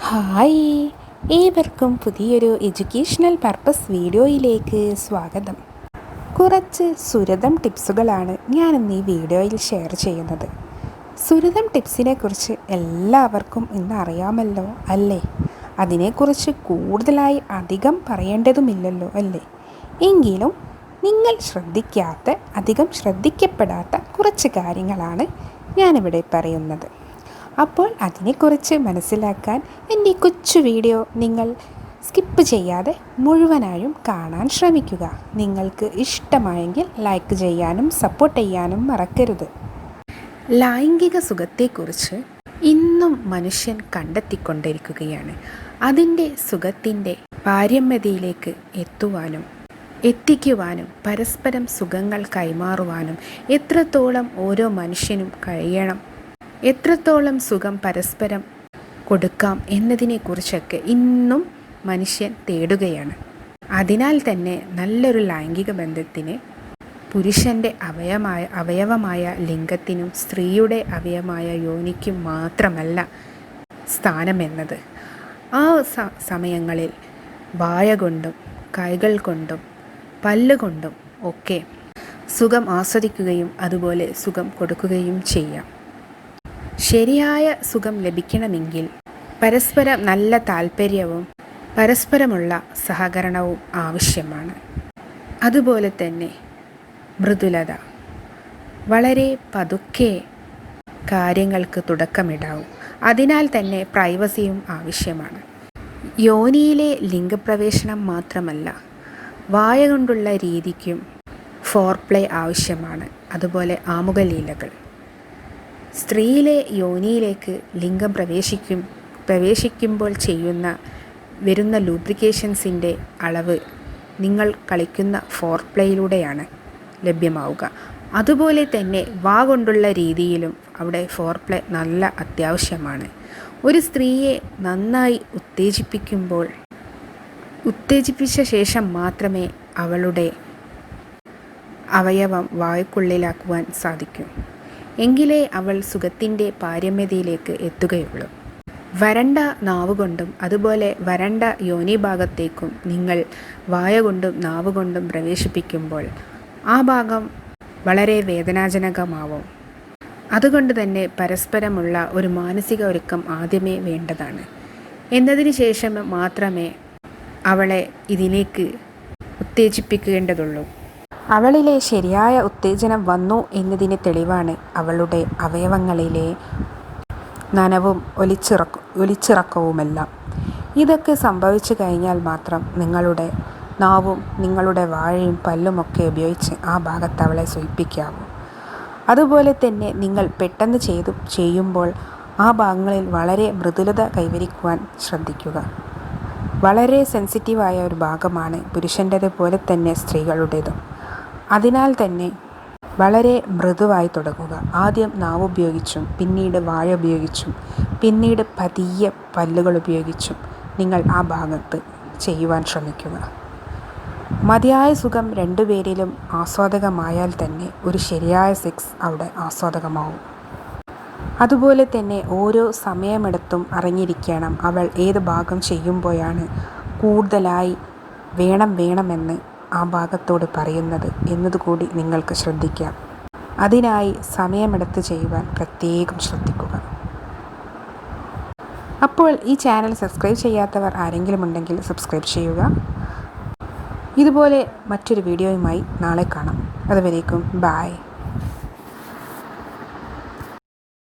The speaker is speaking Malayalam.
ഹായ്, ഏവർക്കും പുതിയൊരു എഡ്യൂക്കേഷണൽ പർപ്പസ് വീഡിയോയിലേക്ക് സ്വാഗതം. കുറച്ച് സുരതം ടിപ്സുകളാണ് ഞാനിന്ന് ഈ വീഡിയോയിൽ ഷെയർ ചെയ്യുന്നത്. സുരതം ടിപ്സിനെ കുറിച്ച് എല്ലാവർക്കും ഇന്ന് അറിയാമല്ലോ അല്ലേ? അതിനെക്കുറിച്ച് കൂടുതലായി അധികം പറയേണ്ടതുമില്ലല്ലോ അല്ലേ? എങ്കിലും നിങ്ങൾ ശ്രദ്ധിക്കാത്ത, അധികം ശ്രദ്ധിക്കപ്പെടാത്ത കുറച്ച് കാര്യങ്ങളാണ് ഞാനിവിടെ പറയുന്നത്. അപ്പോൾ അതിനെക്കുറിച്ച് മനസ്സിലാക്കാൻ എൻ്റെ ഈ കൊച്ചു വീഡിയോ നിങ്ങൾ സ്കിപ്പ് ചെയ്യാതെ മുഴുവനായും കാണാൻ ശ്രമിക്കുക. നിങ്ങൾക്ക് ഇഷ്ടമായെങ്കിൽ ലൈക്ക് ചെയ്യാനും സപ്പോർട്ട് ചെയ്യാനും മറക്കരുത്. ലൈംഗിക സുഖത്തെക്കുറിച്ച് ഇന്നും മനുഷ്യൻ കണ്ടെത്തിക്കൊണ്ടിരിക്കുകയാണ്. അതിൻ്റെ സുഖത്തിൻ്റെ പാരമ്യതയിലേക്ക് എത്തിക്കുവാനും പരസ്പരം സുഖങ്ങൾ കൈമാറുവാനും എത്രത്തോളം ഓരോ മനുഷ്യനും കഴിയണം, എത്രത്തോളം സുഖം പരസ്പരം കൊടുക്കാം എന്നതിനെക്കുറിച്ചൊക്കെ ഇന്നും മനുഷ്യൻ തേടുകയാണ്. അതിനാൽ തന്നെ നല്ലൊരു ലൈംഗിക ബന്ധത്തിന് പുരുഷൻ്റെ അവയവമായ ലിംഗത്തിനും സ്ത്രീയുടെ അവയവമായ യോനിക്കും മാത്രമല്ല സ്ഥാനമെന്നത്. ആ സമയങ്ങളിൽ വായ കൊണ്ടും കൈകൾ കൊണ്ടും പല്ലുകൊണ്ടും ഒക്കെ സുഖം ആസ്വദിക്കുകയും അതുപോലെ സുഖം കൊടുക്കുകയും ചെയ്യാം. ശരിയായ സുഖം ലഭിക്കണമെങ്കിൽ പരസ്പരം നല്ല താല്പര്യവും പരസ്പരമുള്ള സഹകരണവും ആവശ്യമാണ്. അതുപോലെ തന്നെ മൃദുലത, വളരെ പതുക്കെ കാര്യങ്ങൾക്ക് തുടക്കമിടാവും. അതിനാൽ തന്നെ പ്രൈവസിയും ആവശ്യമാണ്. യോനിയിലെ ലിംഗപ്രവേശനം മാത്രമല്ല, വായ കൊണ്ടുള്ള രീതിക്കും ഫോർപ്ലേ ആവശ്യമാണ്. അതുപോലെ ആമുഖലീലകൾ. സ്ത്രീയിലെ യോനിയിലേക്ക് ലിംഗം പ്രവേശിക്കുമ്പോൾ വരുന്ന ലൂബ്രിക്കേഷൻസിൻ്റെ അളവ് നിങ്ങൾ കളിക്കുന്ന ഫോർപ്ലേയിലൂടെയാണ് ലഭ്യമാവുക. അതുപോലെ തന്നെ വാ കൊണ്ടുള്ള രീതിയിലും അവിടെ ഫോർപ്ലേ നല്ല അത്യാവശ്യമാണ്. ഒരു സ്ത്രീയെ നന്നായി ഉത്തേജിപ്പിച്ച ശേഷം മാത്രമേ അവളുടെ അവയവം വായ്ക്കുള്ളിലാക്കുവാൻ സാധിക്കൂ. എങ്കിലേ അവൾ സുഖത്തിൻ്റെ പാരമ്യതയിലേക്ക് എത്തുകയുള്ളൂ. വരണ്ട നാവുകൊണ്ടും അതുപോലെ വരണ്ട യോനിഭാഗത്തേക്കും നിങ്ങൾ വായ കൊണ്ടും നാവ് കൊണ്ടും പ്രവേശിപ്പിക്കുമ്പോൾ ആ ഭാഗം വളരെ വേദനാജനകമാവും. അതുകൊണ്ട് തന്നെ പരസ്പരമുള്ള ഒരു മാനസിക ഒരുക്കം ആദ്യമേ വേണ്ടതാണ്. എന്നതിന് ശേഷം മാത്രമേ അവളെ ഇതിലേക്ക് ഉത്തേജിപ്പിക്കേണ്ടതുള്ളൂ. അവളിലെ ശരിയായ ഉത്തേജനം വന്നു എന്നതിന് തെളിവാണ് അവളുടെ അവയവങ്ങളിലെ നനവും ഒലിച്ചിറക്കവുമെല്ലാം. ഇതൊക്കെ സംഭവിച്ചു കഴിഞ്ഞാൽ മാത്രം നിങ്ങളുടെ നാവും നിങ്ങളുടെ വായയും പല്ലുമൊക്കെ ഉപയോഗിച്ച് ആ ഭാഗത്ത് അവളെ സൂചിപ്പിക്കാവൂ. അതുപോലെ തന്നെ നിങ്ങൾ പെട്ടെന്ന് ചെയ്യുമ്പോൾ ആ ഭാഗങ്ങളിൽ വളരെ മൃദുലത കൈവരിക്കുവാൻ ശ്രദ്ധിക്കുക. വളരെ സെൻസിറ്റീവായ ഒരു ഭാഗമാണ് പുരുഷൻ്റേത് പോലെ തന്നെ സ്ത്രീകളുടേതും. അതിനാൽ തന്നെ വളരെ മൃദുവായി തുടങ്ങുക. ആദ്യം നാവ് ഉപയോഗിച്ചും പിന്നീട് വായ ഉപയോഗിച്ചും പിന്നീട് പതിയെ പല്ലുകൾ ഉപയോഗിച്ചും നിങ്ങൾ ആ ഭാഗത്ത് ചെയ്യുവാൻ ശ്രമിക്കുക. മതിയായ സുഖം രണ്ടുപേരിലും ആസ്വാദകമായാൽ തന്നെ ഒരു ശരിയായ സെക്സ് അവിടെ ആസ്വാദകമാവും. അതുപോലെ തന്നെ ഓരോ സമയമെടുത്തും അറിഞ്ഞിരിക്കണം അവൾ ഏത് ഭാഗം ചെയ്യുമ്പോഴാണ് കൂടുതലായി വേണമെന്ന് ആ ഭാഗത്തോട് പറയുന്നത് എന്നതുകൂടി നിങ്ങൾക്ക് ശ്രദ്ധിക്കാം. അതിനായി സമയമെടുത്ത് ചെയ്യുവാൻ പ്രത്യേകം ശ്രദ്ധിക്കുക. അപ്പോൾ ഈ ചാനൽ സബ്സ്ക്രൈബ് ചെയ്യാത്തവർ ആരെങ്കിലും ഉണ്ടെങ്കിൽ സബ്സ്ക്രൈബ് ചെയ്യുക. ഇതുപോലെ മറ്റൊരു വീഡിയോയുമായി നാളെ കാണാം. അതുവരേക്കും ബായ്.